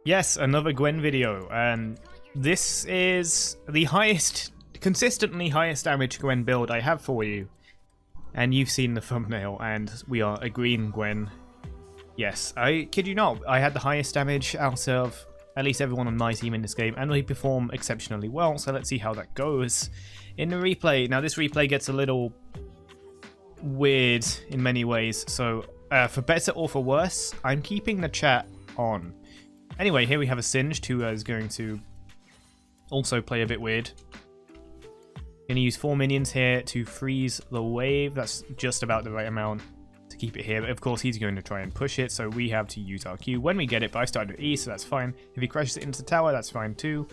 Yes, another Gwen video, and this is the consistently highest damage Gwen build I have for you. And you've seen the thumbnail, and we are a green Gwen. Yes, I kid you not, I had the highest damage out of at least everyone on my team in this game, and we perform exceptionally well, so let's see how that goes in the replay. Now this replay gets a little weird in many ways, so for better or for worse, I'm keeping the chat on. Anyway, here we have a Singed who is going to also play a bit weird. Going to use 4 minions here to freeze the wave. That's just about the right amount to keep it here. But of course, he's going to try and push it, so we have to use our Q when we get it. But I started with E, so that's fine. If he crashes it into the tower, that's fine too.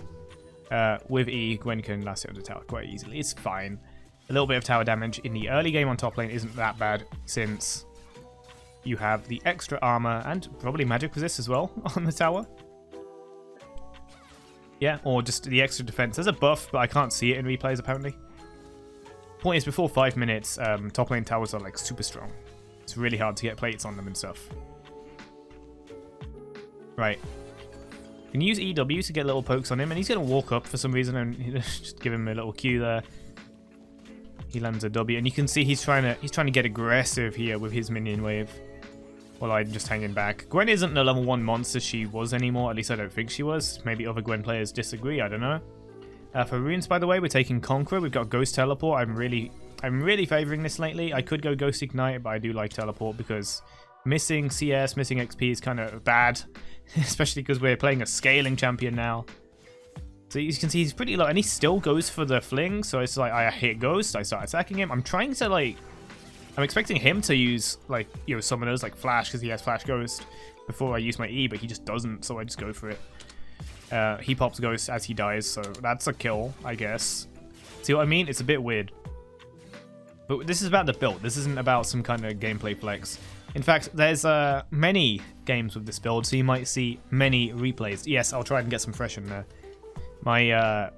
With E, Gwen can last it on the tower quite easily. It's fine. A little bit of tower damage in the early game on top lane isn't that bad, since you have the extra armor and probably magic resist as well on the tower. Yeah, or just the extra defense. There's a buff, but I can't see it in replays apparently. Point is, before 5 minutes, top lane towers are like super strong. It's really hard to get plates on them and stuff. Right. You can use EW to get little pokes on him, and he's going to walk up for some reason and just give him a little Q there. He lands a W, and you can see he's trying to get aggressive here with his minion wave. While I'm just hanging back. Gwen isn't the level 1 monster she was anymore, at least I don't think she was. Maybe other Gwen players disagree, I don't know. For runes, by the way, we're taking Conqueror. We've got Ghost Teleport. I'm really favouring this lately. I could go Ghost Ignite, but I do like Teleport because missing CS, missing XP is kind of bad. Especially because we're playing a scaling champion now. So you can see he's pretty low, and he still goes for the fling, so it's like I hit Ghost, I start attacking him. I'm trying to like... I'm expecting him to use, like, you know, summoners like Flash, because he has Flash Ghost before I use my E, but he just doesn't, so I just go for it. He pops Ghost as he dies, so that's a kill, I guess. See what I mean? It's a bit weird. But this is about the build. This isn't about some kind of gameplay flex. In fact, there's many games with this build, so you might see many replays. Yes, I'll try and get some fresh in there. My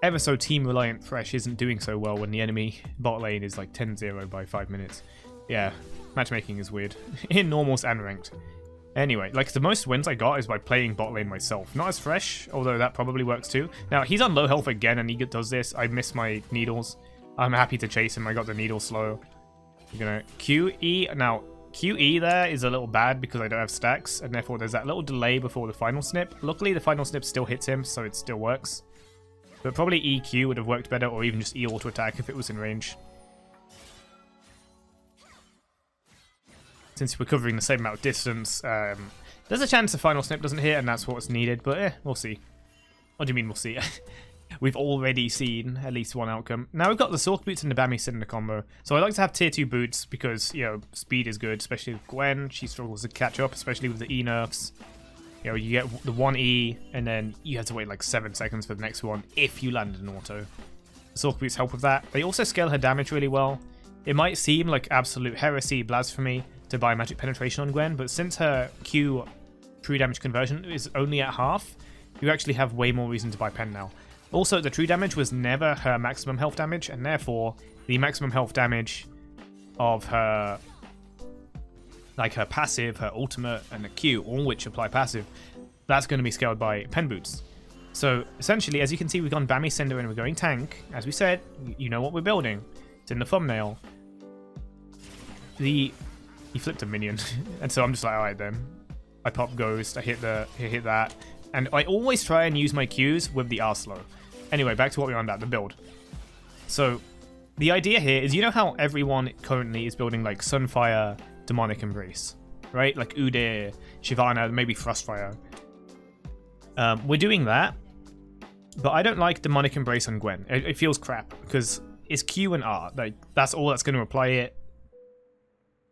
ever so team reliant fresh isn't doing so well when the enemy bot lane is like 10-0 by 5 minutes. Yeah, matchmaking is weird in normals and ranked. Anyway, like the most wins I got is by playing bot lane myself. Not as fresh, although that probably works too. Now he's on low health again and he does this. I miss my needles. I'm happy to chase him. I got the needle slow. I'm gonna QE. Now QE there is a little bad because I don't have stacks, and therefore there's that little delay before the final snip. Luckily the final snip still hits him, so it still works. But probably EQ would have worked better, or even just E auto attack if it was in range. Since we're covering the same amount of distance, there's a chance the final snip doesn't hit, and that's what's needed, but we'll see. What do you mean we'll see? We've already seen at least one outcome. Now we've got the Sork Boots and the Bammy Cinder combo. So I like to have tier 2 boots because, you know, speed is good, especially with Gwen. She struggles to catch up, especially with the E nerfs. You know, you get the 1E, and then you have to wait like 7 seconds for the next one if you land an auto. The Sork Boots help with that. They also scale her damage really well. It might seem like absolute heresy, blasphemy, to buy magic penetration on Gwen, but since her Q true damage conversion is only at half, you actually have way more reason to buy pen now. Also, the true damage was never her maximum health damage, and therefore, the maximum health damage of her... like her passive, her ultimate, and the Q, all which apply passive, that's going to be scaled by pen boots. So essentially, as you can see, we've gone Bammy Cinder and we're going tank. As we said, you know what we're building. It's in the thumbnail. He flipped a minion, and so I'm just like, alright then. I pop Ghost, I hit that, and I always try and use my Qs with the R slow. Anyway, back to what we're on about, the build. So the idea here is, you know how everyone currently is building like Sunfire, Demonic Embrace, right? Like Udyr, Shyvana, maybe Frostfire. We're doing that, but I don't like Demonic Embrace on Gwen. It feels crap because it's Q and R. Like that's all that's going to apply it.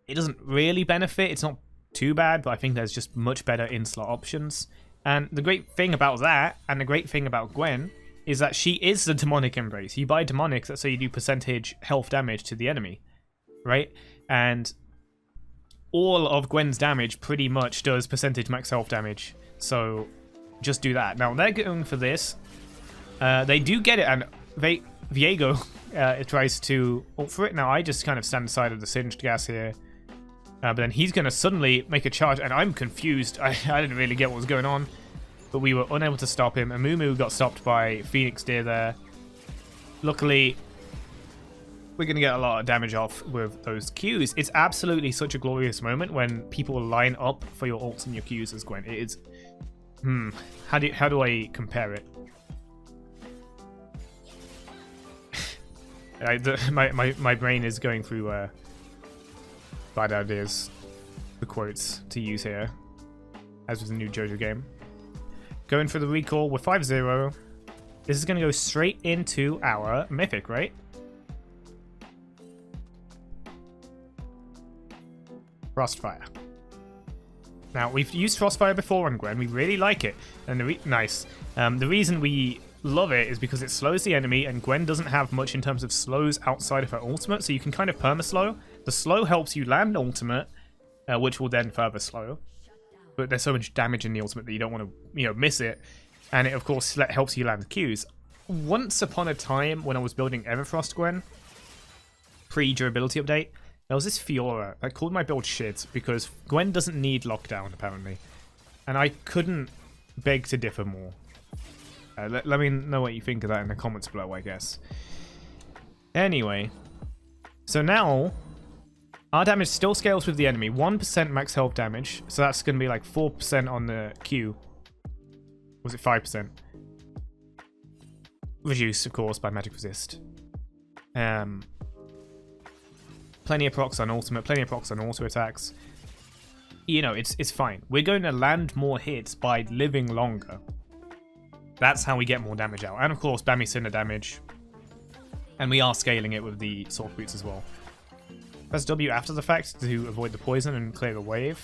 It doesn't really benefit. It's not too bad, but I think there's just much better in-slot options. And the great thing about that, and the great thing about Gwen, is that she is the Demonic Embrace. You buy Demonics, that's so you do percentage health damage to the enemy, right? And all of Gwen's damage pretty much does percentage max health damage. So just do that. Now they're going for this. They do get it, and Viego tries to ult for it. Now I just kind of stand aside of the Singed gas here. But then he's going to suddenly make a charge, and I'm confused. I didn't really get what was going on. But we were unable to stop him. And Mumu got stopped by Phoenix Deer there. Luckily, we're going to get a lot of damage off with those Qs. It's absolutely such a glorious moment when people line up for your ults and your Qs as Gwen. It is... How do I compare it? My brain is going through bad ideas, the quotes to use here, as with the new JoJo game. Going for the recall, we're 5-0. This is going to go straight into our Mythic, right? Frostfire. Now, we've used Frostfire before on Gwen. We really like it. And the reason we love it is because it slows the enemy, and Gwen doesn't have much in terms of slows outside of her ultimate, so you can kind of perma-slow. The slow helps you land ultimate, which will then further slow. But there's so much damage in the ultimate that you don't want to, miss it. And it, of course, helps you land Qs. Once upon a time, when I was building Everfrost Gwen, pre-durability update, there was this Fiora that called my build shit because Gwen doesn't need lockdown, apparently. And I couldn't beg to differ more. Let me know what you think of that in the comments below, I guess. Anyway, so now our damage still scales with the enemy. 1% max health damage, so that's going to be like 4% on the Q. Was it 5%? Reduced, of course, by magic resist. Plenty of procs on ultimate, plenty of procs on auto attacks. It's fine. We're going to land more hits by living longer. That's how we get more damage out. And of course, Bami Cinder damage. And we are scaling it with the Sword Boots as well. Press W after the fact to avoid the poison and clear the wave.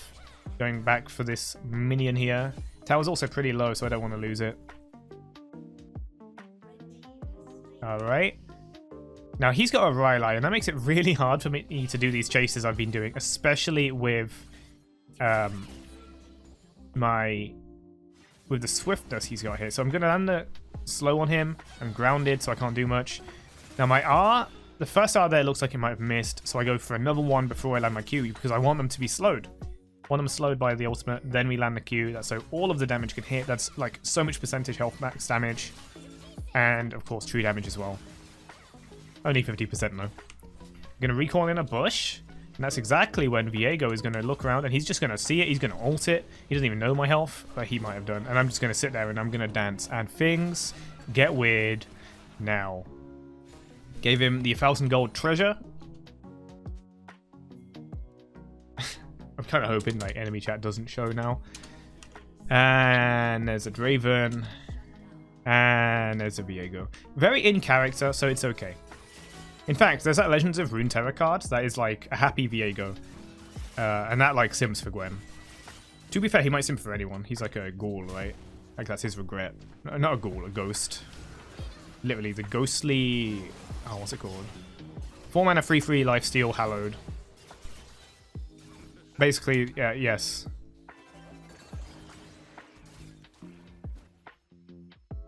Going back for this minion here. Tower's also pretty low, so I don't want to lose it. Alright. Now, he's got a Rylai, and that makes it really hard for me to do these chases I've been doing, especially with with the swiftness he's got here. So I'm going to land the slow on him. I'm grounded, so I can't do much. Now, my R, the first R there looks like it might have missed, so I go for another one before I land my Q, because I want them to be slowed. Want them slowed by the ultimate, then we land the Q. That's so all of the damage can hit. That's like so much percentage health max damage. And, of course, true damage as well. Only 50% though. I'm going to recall in a bush. And that's exactly when Viego is going to look around. And he's just going to see it. He's going to ult it. He doesn't even know my health. But he might have done. And I'm just going to sit there and I'm going to dance. And things get weird now. Gave him the 1,000 gold treasure. I'm kind of hoping like enemy chat doesn't show now. And there's a Draven. And there's a Viego. Very in character, so it's okay. In fact, there's that Legends of Runeterra card that is like a happy Viego. And that like sims for Gwen. To be fair, he might sim for anyone. He's like a ghoul, right? Like that's his regret. No, not a ghoul, a ghost. Literally the ghostly... Oh, what's it called? 4 mana 3/3 lifesteal hallowed. Basically, yeah, yes.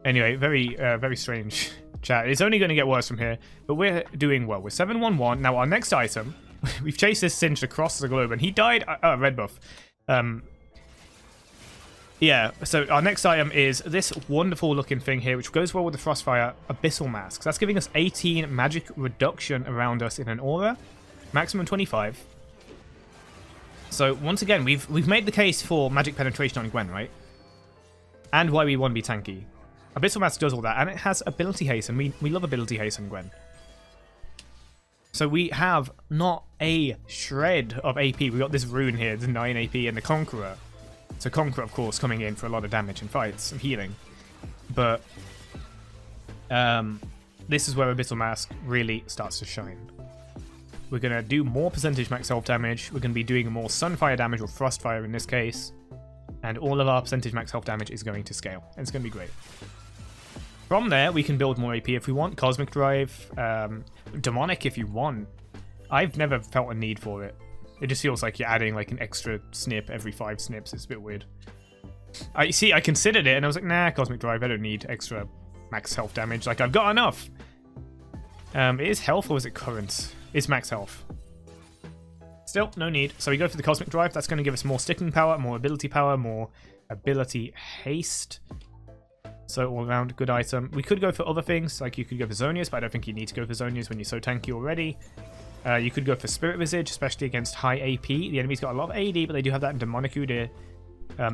Anyway, very strange chat. It's only going to get worse from here, but we're doing well. We're 7-1-1. Now, our next item, we've chased this Singed across the globe, and he died... red buff. Yeah, so our next item is this wonderful looking thing here, which goes well with the Frostfire Abyssal Mask. So that's giving us 18 magic reduction around us in an aura. Maximum 25. So, once again, we've made the case for magic penetration on Gwen, right? And why we want to be tanky. Abyssal Mask does all that, and it has ability haste, and we love ability haste on Gwen. So we have not a shred of AP. We got this rune here, the 9 AP, and the Conqueror. So Conqueror, of course, coming in for a lot of damage in fights and healing. But this is where Abyssal Mask really starts to shine. We're going to do more percentage max health damage. We're going to be doing more Sunfire damage, or Frostfire in this case. And all of our percentage max health damage is going to scale. And it's going to be great. From there, we can build more AP if we want. Cosmic Drive, Demonic if you want. I've never felt a need for it. It just feels like you're adding like an extra snip every 5 snips. It's a bit weird. I considered it and I was like, nah, Cosmic Drive, I don't need extra max health damage. Like, I've got enough. It is health or is it current? It's max health. Still, no need. So we go for the Cosmic Drive. That's going to give us more sticking power, more ability power, more ability haste. So all around, good item. We could go for other things, like you could go for Zonius, but I don't think you need to go for Zonius when you're so tanky already. You could go for Spirit Visage, especially against high AP. The enemy's got a lot of AD, but they do have that in Demonic Udyr.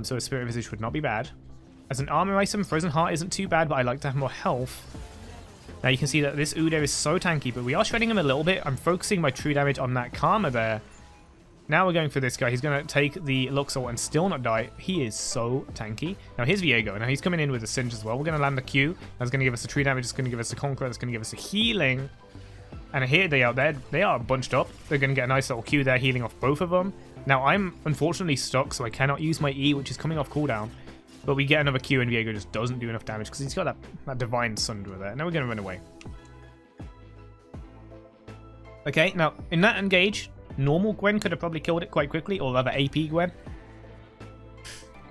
So a Spirit Visage would not be bad. As an armor item, Frozen Heart isn't too bad, but I like to have more health. Now you can see that this Udyr is so tanky, but we are shredding him a little bit. I'm focusing my true damage on that Karma there. Now we're going for this guy. He's going to take the Luxor and still not die. He is so tanky. Now here's Viego. Now he's coming in with a Singe as well. We're going to land the Q. That's going to give us the true damage. It's going to give us the Conqueror. That's going to give us the healing. And here they are. They are bunched up. They're going to get a nice little Q there, healing off both of them. Now I'm unfortunately stuck, so I cannot use my E, which is coming off cooldown. But we get another Q and Viego just doesn't do enough damage because he's got that Divine Sundra there. Now we're going to run away. Okay, now in that engage, normal Gwen could have probably killed it quite quickly, or rather AP Gwen.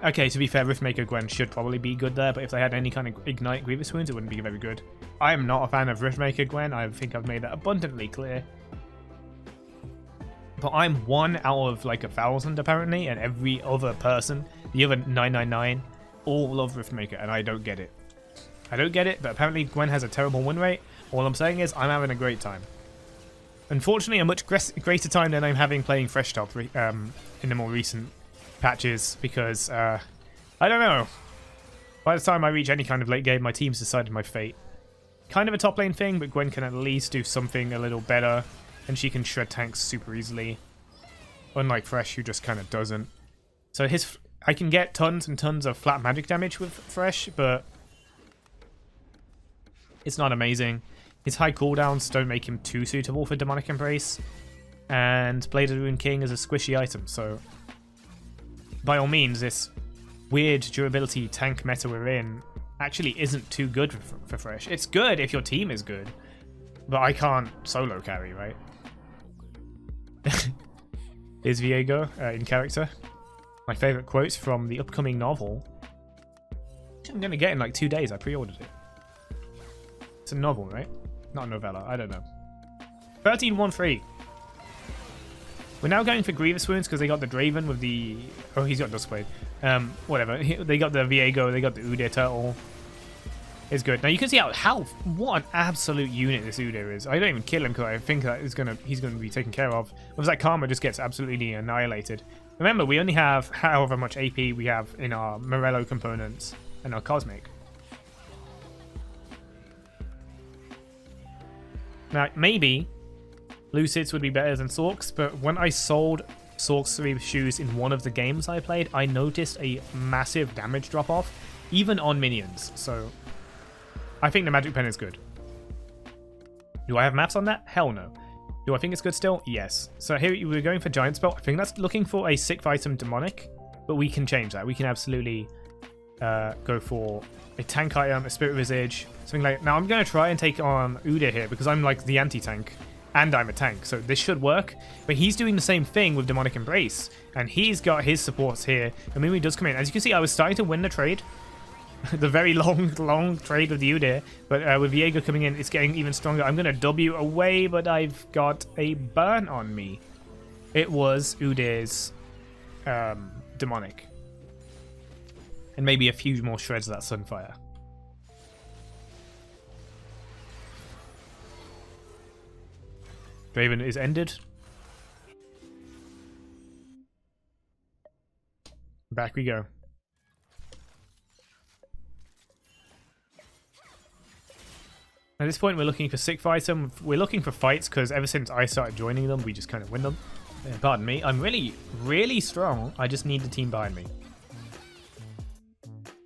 Okay, to be fair, Riftmaker Gwen should probably be good there, but if they had any kind of Ignite Grievous Wounds, it wouldn't be very good. I am not a fan of Riftmaker Gwen. I think I've made that abundantly clear. But I'm 1 out of like 1,000 apparently, and every other person, the other 999, all love Riftmaker, and I don't get it. I don't get it, but apparently Gwen has a terrible win rate. All I'm saying is I'm having a great time. Unfortunately, a much greater time than I'm having playing Fresh Top in the more recent patches, because I don't know. By the time I reach any kind of late game, my team's decided my fate. Kind of a top lane thing, but Gwen can at least do something a little better, and she can shred tanks super easily. Unlike Fresh, who just kind of doesn't. So I can get tons and tons of flat magic damage with Fresh, but it's not amazing. His high cooldowns don't make him too suitable for Demonic Embrace, and Blade of the Rune King is a squishy item, so by all means, this weird durability tank meta we're in actually isn't too good for Fresh. It's good if your team is good, but I can't solo carry, right? Is Viego in character? My favorite quotes from the upcoming novel, which I'm going to get in like 2 days. I pre-ordered it. It's a novel, right? Not a novella. I don't know. 13-1-3. We're now going for Grievous Wounds because they got the Draven with the... Oh, he's got Duskblade. Whatever. They got the Viego. They got the Udyr Turtle. It's good. Now you can see what an absolute unit this Udyr is. I don't even kill him because I think that he's gonna be taken care of. Because that Karma just gets absolutely annihilated. Remember, we only have however much AP we have in our Morello components and our Cosmic. Now, maybe Lucids would be better than Sorks, but when I sold Sorks 3 shoes in one of the games I played, I noticed a massive damage drop-off, even on minions. So, I think the Magic Pen is good. Do I have maps on that? Hell no. Do I think it's good still? Yes. So here we're going for Giant Spell. I think that's looking for a 6th item Demonic, but we can change that. We can absolutely go for a tank item, a Spirit Visage, something like that. Now I'm going to try and take on Udyr here because I'm like the anti-tank and I'm a tank, so this should work. But he's doing the same thing with Demonic Embrace, and he's got his supports here. And Mimi does come in. As you can see, I was starting to win the trade. The very long trade with the Udyr, but with Viego coming in, it's getting even stronger. I'm going to W away, but I've got a burn on me. It was Udyr's Demonic. And maybe a few more shreds of that Sunfire. Draven is ended. Back we go. At this point, we're looking for 6th item. We're looking for fights because ever since I started joining them, we just kind of win them. Pardon me. I'm really strong. I just need the team behind me.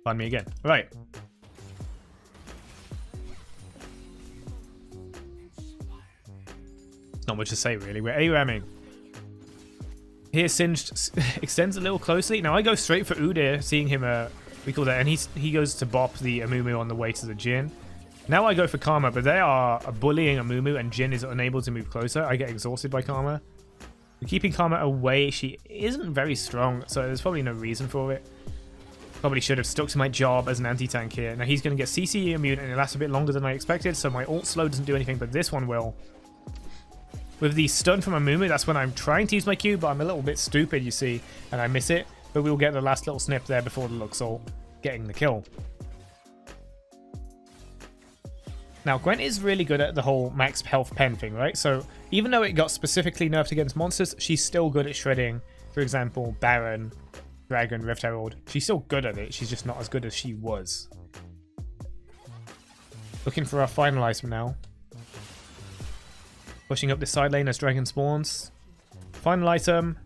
Pardon me again. Right. Not much to say, really. We're ARAMing. Here, Singed extends a little closely. Now, I go straight for Udyr, seeing him, we call that, and he goes to bop the Amumu on the way to the Jhin. Now I go for Karma, but they are bullying Amumu, and Jhin is unable to move closer. I get exhausted by Karma. We're keeping Karma away. She isn't very strong, so there's probably no reason for it. Probably should have stuck to my job as an anti-tank here. Now he's going to get CC immune, and it lasts a bit longer than I expected, so my ult slow doesn't do anything, but this one will. with the stun from Amumu, that's when I'm trying to use my Q, but I'm a little bit stupid, you see, and I miss it. But we'll get the last little snip there before the Luxol getting the kill. Now, Gwen is really good at the whole max health pen thing, right? So even though it got specifically nerfed against monsters, she's still good at shredding, for example, Baron, Dragon, Rift Herald. She's still good at it. She's just not as good as she was. Looking for our final item now. Pushing up the side lane as Dragon spawns. Final item.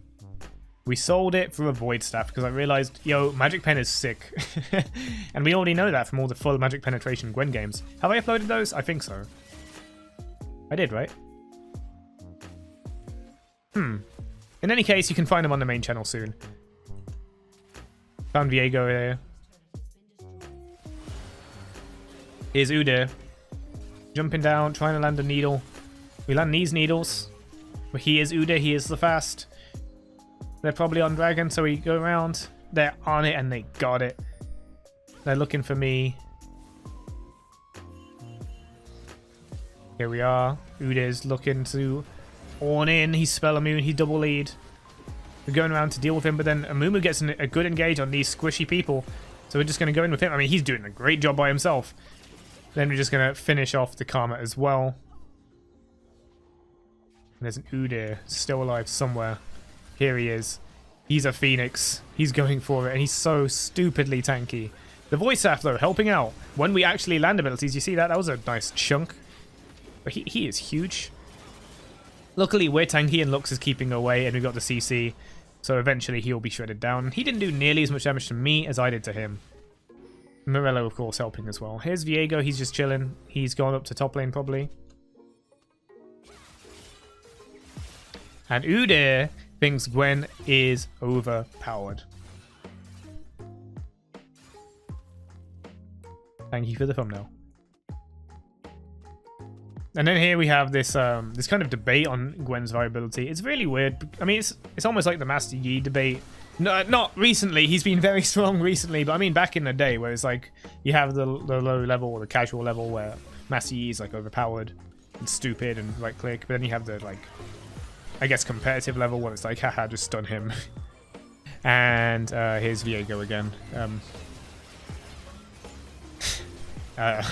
We sold it for a Void Staff because I realized, yo, Magic Pen is sick. And we already know that from all the full Magic Penetration Gwen games. Have I uploaded those? I think so. I did, right? In any case, you can find them on the main channel soon. Found Viego here. Here's Udyr. Jumping down, trying to land a needle. We land these needles. But he is Udyr, he is the fast. They're probably on Dragon, so we go around. They're on it and they got it. They're looking for me. Here we are. Udyr's looking to on in. He's spell immune, he double lead. We're going around to deal with him, but then Amumu gets a good engage on these squishy people. So we're just going to go in with him. I mean, he's doing a great job by himself. Then we're just going to finish off the Karma as well. And there's an Udyr still alive somewhere. Here he is. He's a Phoenix. He's going for it, and he's so stupidly tanky. The Voice Staff, though, helping out. When we actually land abilities, you see that? That was a nice chunk. But he is huge. Luckily, we're tanky, and Lux is keeping away, and we've got the CC. So eventually, he'll be shredded down. He didn't do nearly as much damage to me as I did to him. Morello, of course, helping as well. Here's Viego. He's just chilling. He's gone up to top lane, probably. And Udyr thinks Gwen is overpowered. Thank you for the thumbnail. And then here we have this this kind of debate on Gwen's viability. It's really weird. I mean, it's almost like the Master Yi debate. No, not recently. He's been very strong recently, but I mean back in the day where it's like you have the low level or the casual level where Master Yi is like overpowered and stupid and right click, but then you have the like, I guess, competitive level where it's like, haha, just stun him. And here's Viego again. I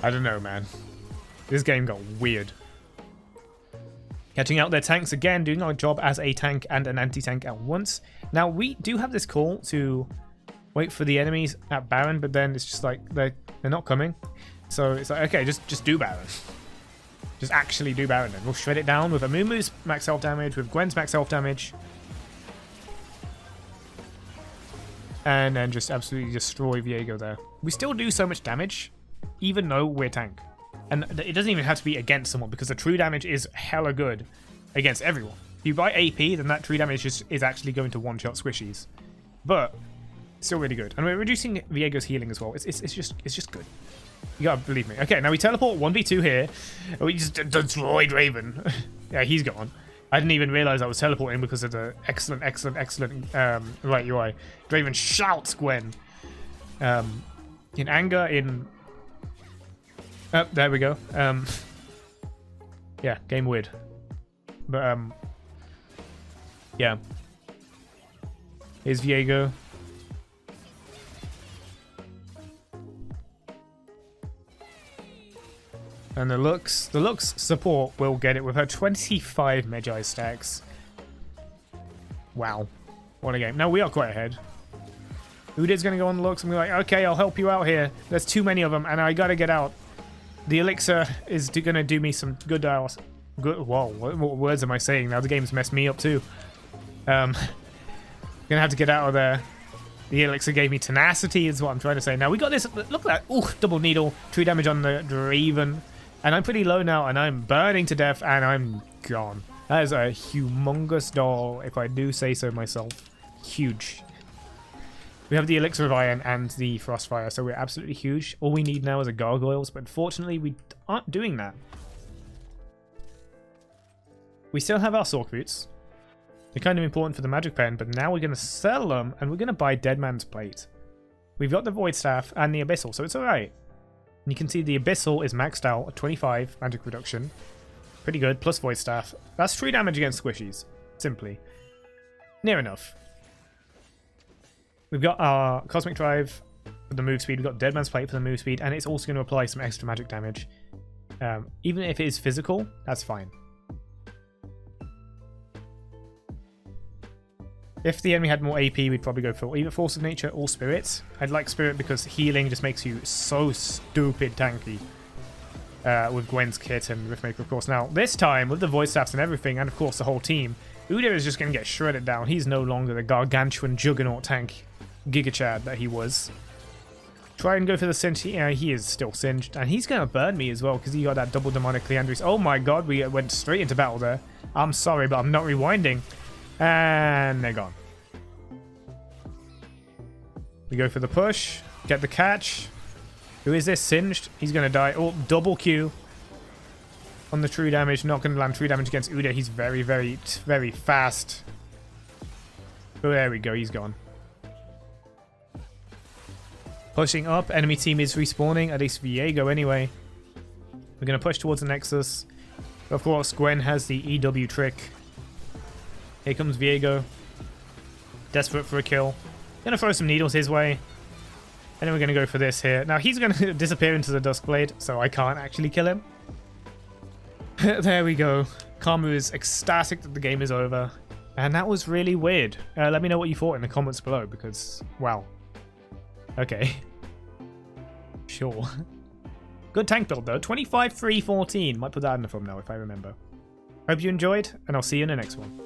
don't know, man. This game got weird. Catching out their tanks again, doing our job as a tank and an anti-tank at once. Now, we do have this call to wait for the enemies at Baron, but then it's just like, they're not coming. So it's like, okay, just do Baron. Just actually do Baron then. We'll shred it down with Amumu's max health damage, with Gwen's max health damage. And then just absolutely destroy Viego there. We still do so much damage, even though we're tank. And it doesn't even have to be against someone, because the true damage is hella good against everyone. If you buy AP, then that true damage is actually going to one-shot squishies. But still really good. And we're reducing Viego's healing as well. It's just good. You gotta believe me. Okay, now we teleport 1v2 here. We just destroyed Raven. Yeah, he's gone. I didn't even realize I was teleporting because of the excellent right UI. Raven shouts Gwen. In anger, in... Oh, there we go. Yeah, game weird. But, yeah. Here's Viego. And the Lux support will get it with her 25 Magi stacks. Wow. What a game. Now we are quite ahead. Udyr's going to go on the Lux and be like, okay, I'll help you out here. There's too many of them and I got to get out. The Elixir is going to do me some good dials. Good. Whoa, what words am I saying now? The game's messed me up too. Gonna have to get out of there. The Elixir gave me Tenacity is what I'm trying to say. Now we got this. Look at that. Ooh, double needle. True damage on the Draven. And I'm pretty low now, and I'm burning to death, and I'm gone. That is a humongous doll, if I do say so myself. Huge. We have the Elixir of Iron and the Frostfire, so we're absolutely huge. All we need now is a Gargoyles, but unfortunately we aren't doing that. We still have our Sork Boots. They're kind of important for the Magic Pen, but now we're going to sell them, and we're going to buy Dead Man's Plate. We've got the Void Staff and the Abyssal, so it's alright. And you can see the Abyssal is maxed out at 25 magic reduction. Pretty good. Plus Void Staff. That's 3 damage against squishies. Simply. Near enough. We've got our Cosmic Drive for the move speed. We've got Dead Man's Plate for the move speed. And it's also going to apply some extra magic damage. Even if it is physical, that's fine. If the enemy had more AP, we'd probably go for either Force of Nature or Spirit. I'd like Spirit because healing just makes you so stupid tanky. With Gwen's kit and Riftmaker, of course. Now, this time, with the Void Staffs and everything, and of course the whole team, Udyr is just going to get shredded down. He's no longer the gargantuan juggernaut tank Giga Chad that he was. Try and go for the Singe. Yeah, he is still singed. And he's going to burn me as well because he got that double demonic Leandris. Oh my god, we went straight into battle there. I'm sorry, but I'm not rewinding. And they're gone. We go for the push. Get the catch. Who is this? Singed. He's going to die. Oh, double Q on the true damage. Not going to land true damage against Udyr. He's very, very, very fast. Oh, there we go. He's gone. Pushing up. Enemy team is respawning. At least Viego anyway. We're going to push towards the Nexus. Of course, Gwen has the EW trick. Here comes Viego. Desperate for a kill. Going to throw some needles his way. And then we're going to go for this here. Now, he's going to disappear into the Duskblade, so I can't actually kill him. There we go. Karma is ecstatic that the game is over. And that was really weird. Let me know what you thought in the comments below, because, wow. Okay. Sure. Good tank build, though. 25-3-14. Might put that in the thumbnail if I remember. Hope you enjoyed, and I'll see you in the next one.